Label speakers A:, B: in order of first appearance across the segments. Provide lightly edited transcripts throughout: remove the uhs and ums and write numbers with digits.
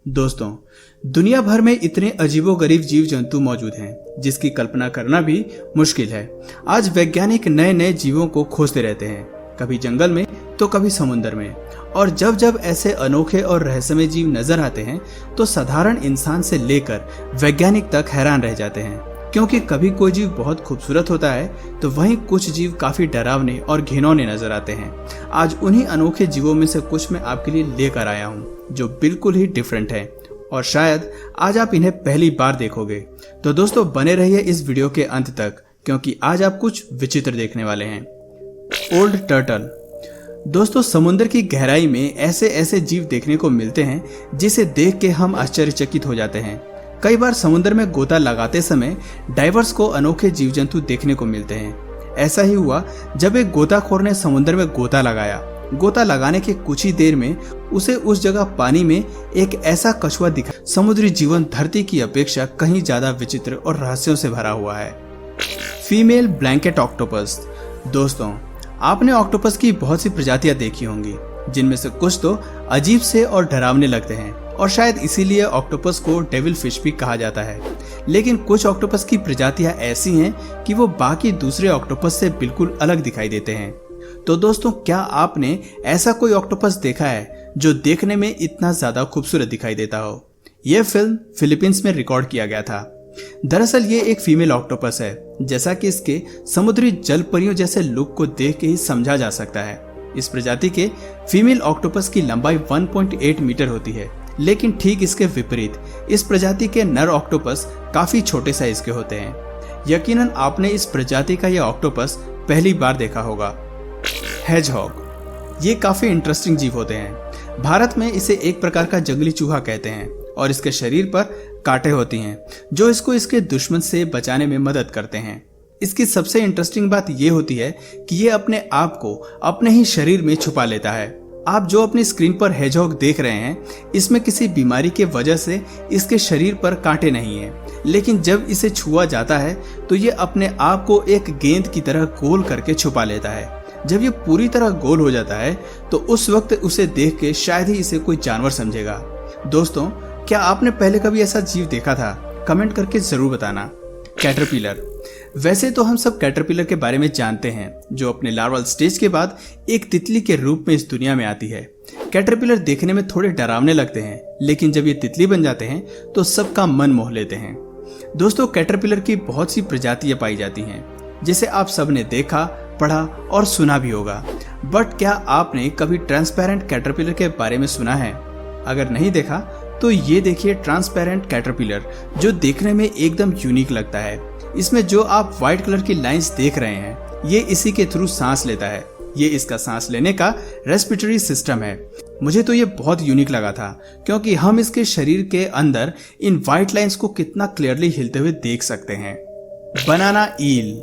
A: दोस्तों, दुनिया भर में इतने अजीबोगरीब जीव जंतु मौजूद हैं जिसकी कल्पना करना भी मुश्किल है। आज वैज्ञानिक नए नए जीवों को खोजते रहते हैं, कभी जंगल में तो कभी समुद्र में। और जब जब ऐसे अनोखे और रहस्यमय जीव नजर आते हैं तो साधारण इंसान से लेकर वैज्ञानिक तक हैरान रह जाते हैं, क्योंकि कभी कोई जीव बहुत खूबसूरत होता है तो वहीं कुछ जीव काफी डरावने और घिनौने नजर आते हैं। आज उन्हीं अनोखे जीवों में से कुछ मैं आपके लिए लेकर आया हूं जो बिल्कुल ही डिफरेंट है और शायद आज आप इन्हें पहली बार देखोगे। तो दोस्तों, बने रहिए इस वीडियो के अंत तक, क्योंकि आज आप कुछ विचित्र देखने वाले हैं। Old turtle. दोस्तों, समुद्र की गहराई में ऐसे ऐसे जीव देखने को मिलते हैं जिसे देख के हम आश्चर्यचकित हो जाते हैं। कई बार समुद्र में गोता लगाते समय डाइवर्स को अनोखे जीव जंतु देखने को मिलते हैं। ऐसा ही हुआ जब एक गोताखोर ने समुद्र में गोता लगाया। गोता लगाने के कुछ ही देर में उसे उस जगह पानी में एक ऐसा कछुआ दिखा। समुद्री जीवन धरती की अपेक्षा कहीं ज्यादा विचित्र और रहस्यों से भरा हुआ है। Female blanket octopus. दोस्तों, आपने ऑक्टोपस की बहुत सी प्रजातियां देखी होंगी, जिनमें से कुछ तो अजीब से और डरावने लगते हैं और शायद इसीलिए ऑक्टोपस को डेविल फिश भी कहा जाता है। लेकिन कुछ ऑक्टोपस की प्रजातियां ऐसी हैं कि वो बाकी दूसरे ऑक्टोपस से बिल्कुल अलग दिखाई देते हैं। तो दोस्तों, क्या आपने ऐसा कोई ऑक्टोपस देखा है जो देखने में इतना ज्यादा खूबसूरत दिखाई देता हो? यह फिल्म फिलीपींस में रिकॉर्ड किया गया था। दरअसल ये एक फीमेल ऑक्टोपस है, जैसा कि इसके समुद्री जल परियों जैसे लुक को देख के ही समझा जा सकता है। इस प्रजाति के फीमेल ऑक्टोपस की लंबाई 1.8 मीटर होती है, लेकिन ठीक इसके विपरीत इस प्रजाति के नर ऑक्टोपस काफी छोटे साइज के होते हैं। यकीनन आपने इस प्रजाति का यह ऑक्टोपस पहली बार देखा होगा। हेजहॉग। ये काफी इंटरेस्टिंग जीव होते हैं। भारत में इसे एक प्रकार का जंगली चूहा कहते हैं और इसके शरीर पर कांटे होती हैं जो इसको इसके दुश्मन से बचाने में मदद करते हैं। इसकी सबसे इंटरेस्टिंग बात यह होती है कि ये अपने आप को अपने ही शरीर में छुपा लेता है। आप जो अपनी स्क्रीन पर हेजहॉग देख रहे हैं, इसमें किसी बीमारी के वजह से इसके शरीर पर कांटे नहीं हैं, लेकिन जब इसे छुआ जाता है तो ये अपने आप को एक गेंद की तरह गोल करके छुपा लेता है। जब ये पूरी तरह गोल हो जाता है तो उस वक्त उसे देख के शायद ही इसे कोई जानवर समझेगा। दोस्तों, क्या आपने पहले कभी ऐसा जीव देखा था? कमेंट करके जरूर बताना। कैटरपिलर। वैसे तो हम सब कैटरपिलर के बारे में जानते हैं, जो अपने लार्वल स्टेज के बाद एक तितली के रूप में इस दुनिया में आती है। कैटरपिलर देखने में थोड़े डरावने लगते हैं, लेकिन जब ये तितली बन जाते हैं तो सबका मन मोह लेते हैं। दोस्तों, कैटरपिलर की बहुत सी प्रजातियां पाई जाती हैं, जिसे आप सबने देखा, पढ़ा और सुना भी होगा। बट क्या आपने कभी ट्रांसपेरेंट कैटरपिलर के बारे में सुना है? अगर नहीं देखा तो ये देखिए ट्रांसपेरेंट कैटरपिलर, जो देखने में एकदम यूनिक लगता है। इसमें जो आप व्हाइट कलर की लाइंस देख रहे हैं, ये इसी के थ्रू सांस लेता है। ये इसका सांस लेने का रेस्पिरेटरी सिस्टम है। मुझे तो ये बहुत यूनिक लगा था, क्योंकि हम इसके शरीर के अंदर इन व्हाइट लाइंस को कितना क्लियरली हिलते हुए देख सकते हैं। बनाना ईल।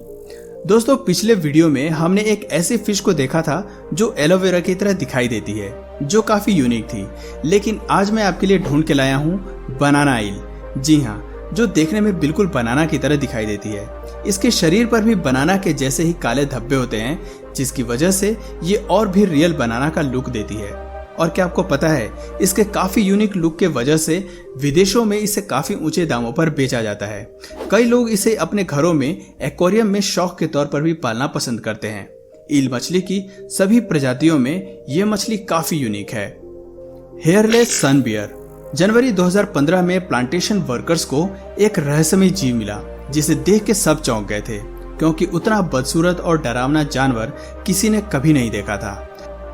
A: दोस्तों, पिछले वीडियो में हमने एक ऐसी फिश को देखा था जो एलोवेरा की तरह दिखाई देती है, जो काफी यूनिक थी। लेकिन आज मैं आपके लिए ढूंढ के लाया हूँ बनाना ईल। जी हाँ, जो देखने में बिल्कुल बनाना की तरह दिखाई देती है। इसके शरीर पर भी बनाना के जैसे ही काले धब्बे होते हैं, जिसकी वजह से ये और भी रियल बनाना का लुक देती है। और क्या आपको पता है, इसके काफी यूनिक लुक के वजह से विदेशों में इसे काफी ऊंचे दामों पर बेचा जाता है। कई लोग इसे अपने घरों में एक्वेरियम में शौक के तौर पर भी पालना पसंद करते हैं। ईल मछली की सभी प्रजातियों में यह मछली काफी यूनिक है। हेयरलेस सन बियर। जनवरी 2015 में प्लांटेशन वर्कर्स को एक रहस्यमय जीव मिला, जिसे देख के सब चौंक गए थे, क्योंकि उतना बदसूरत और डरावना जानवर किसी ने कभी नहीं देखा था।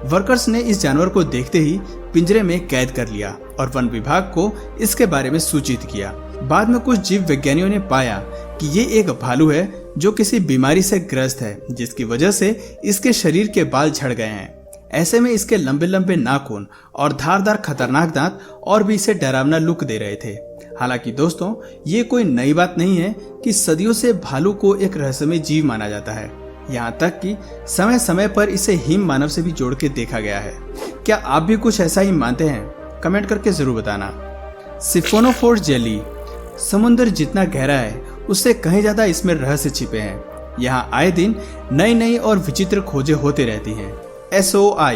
A: वर्कर्स ने इस जानवर को देखते ही पिंजरे में कैद कर लिया और वन विभाग को इसके बारे में सूचित किया। बाद में कुछ जीव विज्ञानियों ने पाया कि ये एक भालू है जो किसी बीमारी से ग्रस्त है, जिसकी वजह से इसके शरीर के बाल झड़ गए हैं। ऐसे में इसके लंबे लंबे नाखून और धारदार खतरनाक दांत और भी इसे डरावना लुक दे रहे थे। हालांकि दोस्तों, ये कोई नई बात नहीं है कि सदियों से भालू को एक रहस्यमय जीव माना जाता है। यहाँ तक कि समय समय पर इसे हिम मानव से भी जोड़ के देखा गया है। क्या आप भी कुछ ऐसा ही मानते हैं? कमेंट करके जरूर बताना। सिफोनोफोर्स जेली। समुद्र जितना गहरा है, उससे कहीं ज्यादा इसमें रहस्य छिपे हैं। यहाँ आए दिन नई नई और विचित्र खोजें होती रहती हैं। SOI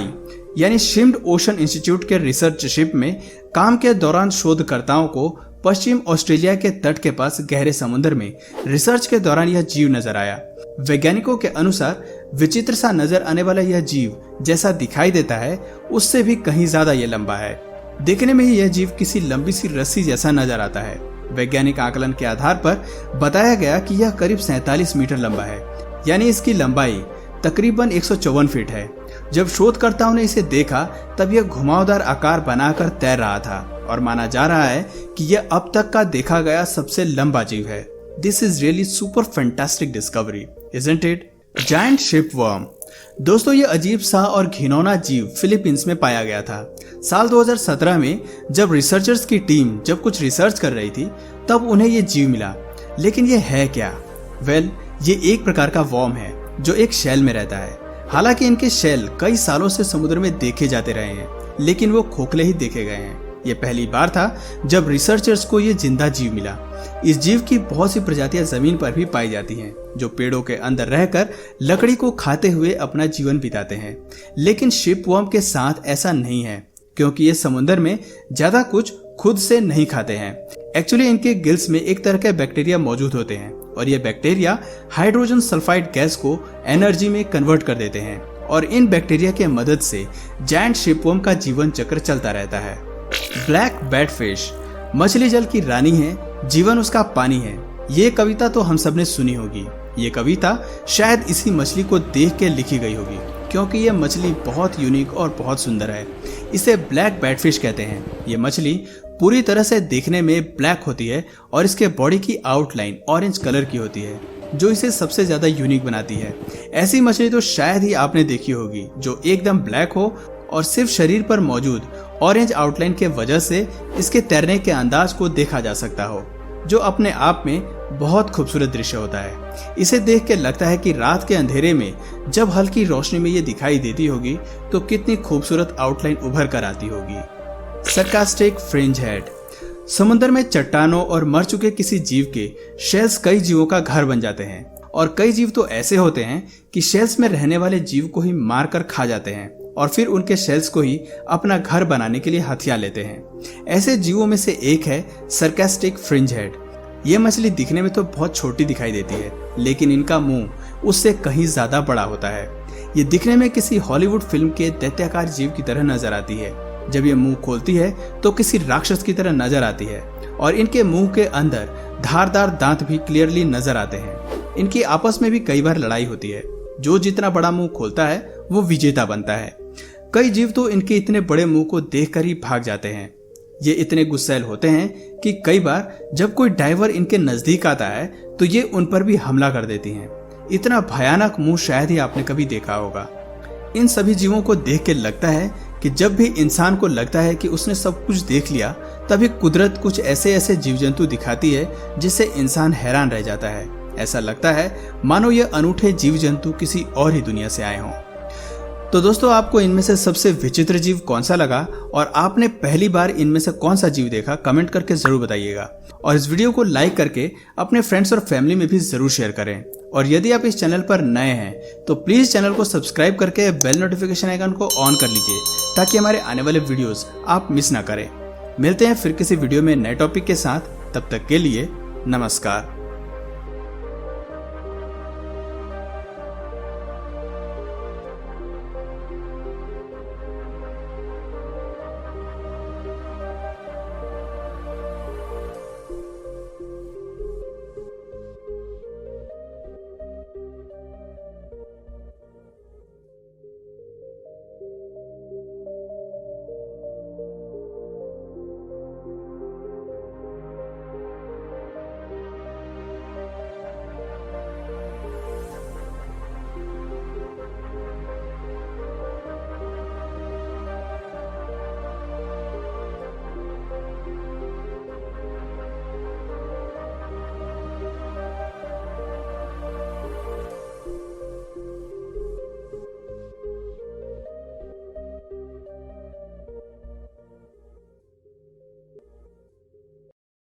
A: यानी शिम्ड ओशन इंस्टीट्यूट के रिसर्च शिप में काम के दौरान शोधकर्ताओं को पश्चिम ऑस्ट्रेलिया के तट के पास गहरे समुद्र में रिसर्च के दौरान यह जीव नजर आया। वैज्ञानिकों के अनुसार विचित्र सा नजर आने वाला यह जीव जैसा दिखाई देता है उससे भी कहीं ज्यादा यह लंबा है। देखने में ही यह जीव किसी लंबी सी रस्सी जैसा नजर आता है। वैज्ञानिक आकलन के आधार पर बताया गया कि यह करीब 47 मीटर लंबा है, यानी इसकी लंबाई तकरीबन 154 फीट है। जब शोधकर्ताओं ने इसे देखा तब यह घुमावदार आकार बनाकर तैर रहा था और माना जा रहा है कि यह अब तक का देखा गया सबसे लंबा जीव है। This is really super fantastic discovery, isn't it? Giant shipworm. दोस्तों, ये अजीब सा और घिनौना जीव फिलीपींस में पाया गया था। साल 2017 में जब रिसर्चर्स की टीम जब कुछ रिसर्च कर रही थी तब उन्हें ये जीव मिला। लेकिन ये है क्या? वेल, ये एक प्रकार का वर्म है जो एक शेल में रहता है। हालांकि इनके शेल कई सालों से समुद्र में देखे जाते रहे हैं, लेकिन वो खोखले ही देखे गए हैं। ये पहली बार था जब रिसर्चर्स को ये जिंदा जीव मिला। इस जीव की बहुत सी प्रजातियां जमीन पर भी पाई जाती हैं, जो पेड़ों के अंदर रहकर लकड़ी को खाते हुए अपना जीवन बिताते हैं। लेकिन शिपवर्म के साथ ऐसा नहीं है, क्योंकि ये समुद्र में ज्यादा कुछ खुद से नहीं खाते हैं। एक्चुअली इनके गिल्स में एक तरह के बैक्टीरिया मौजूद होते हैं और ये बैक्टीरिया हाइड्रोजन सल्फाइड गैस को एनर्जी में कन्वर्ट कर देते हैं और इन बैक्टीरिया के मदद से जायंट शिपवर्म का जीवन चक्र चलता रहता है। ब्लैक बैटफिश मछली जल की रानी है, जीवन उसका पानी है। ये कविता तो हम सब ने सुनी होगी। ये कविता शायद इसी मछली को देख के लिखी गई होगी, क्योंकि ये मछली बहुत यूनिक और बहुत सुंदर है। इसे ब्लैक बैटफिश कहते हैं। ये मछली पूरी तरह से देखने में ब्लैक होती है और इसके बॉडी की आउटलाइन ऑरेंज कलर की होती है, जो इसे सबसे ज्यादा यूनिक बनाती है। ऐसी मछली तो शायद ही आपने देखी होगी जो एकदम ब्लैक हो और सिर्फ शरीर पर मौजूद ऑरेंज आउटलाइन के वजह से इसके तैरने के अंदाज को देखा जा सकता हो, जो अपने आप में बहुत खूबसूरत दृश्य होता है। इसे देख के लगता है कि रात के अंधेरे में जब हल्की रोशनी में ये दिखाई देती होगी तो कितनी खूबसूरत आउटलाइन उभर कर आती होगी। Sarcastic fringe head. समुद्र में चट्टानों और मर चुके किसी जीव के शेल्स कई जीवों का घर बन जाते हैं, और कई जीव तो ऐसे होते हैं कि शेल्स में रहने वाले जीव को ही मारकर खा जाते हैं और फिर उनके शेल्स को ही अपना घर बनाने के लिए हथियार लेते हैं। ऐसे जीवों में से एक है सरकास्टिक फ्रिंज हेड। ये मछली दिखने में तो बहुत छोटी दिखाई देती है, लेकिन इनका मुंह उससे कहीं ज्यादा बड़ा होता है। ये दिखने में किसी हॉलीवुड फिल्म के दैत्याकार जीव की तरह नजर आती है। जब ये मुंह खोलती है तो किसी राक्षस की तरह नजर आती है और इनके मुंह के अंदर धारदार दांत भी क्लियरली नजर आते हैं। इनकी आपस में भी कई बार लड़ाई होती है। जो जितना बड़ा मुंह खोलता है वो विजेता बनता है। कई जीव तो इनके इतने बड़े मुंह को देखकर ही भाग जाते हैं। ये इतने गुस्सैल होते हैं कि कई बार जब कोई डाइवर इनके नजदीक आता है तो ये उन पर भी हमला कर देती हैं। इतना भयानक मुंह शायद ही आपने कभी देखा होगा। इन सभी जीवों को देख के लगता है कि जब भी इंसान को लगता है कि उसने सब कुछ देख लिया, तभी कुदरत कुछ ऐसे ऐसे जीव जंतु दिखाती है जिससे इंसान हैरान रह जाता है। ऐसा लगता है मानो ये अनूठे जीव जंतु किसी और ही दुनिया से आए हों। तो दोस्तों, आपको इनमें से सबसे विचित्र जीव कौन सा लगा और आपने पहली बार इनमें से कौन सा जीव देखा, कमेंट करके जरूर बताइएगा। और इस वीडियो को लाइक करके अपने फ्रेंड्स और फैमिली में भी जरूर शेयर करें। और यदि आप इस चैनल पर नए हैं तो प्लीज चैनल को सब्सक्राइब करके बेल नोटिफिकेशन आइकन को ऑन कर लीजिए, ताकि हमारे आने वाले वीडियोस आप मिस ना करें। मिलते हैं फिर किसी वीडियो में नए टॉपिक के साथ। तब तक के लिए नमस्कार।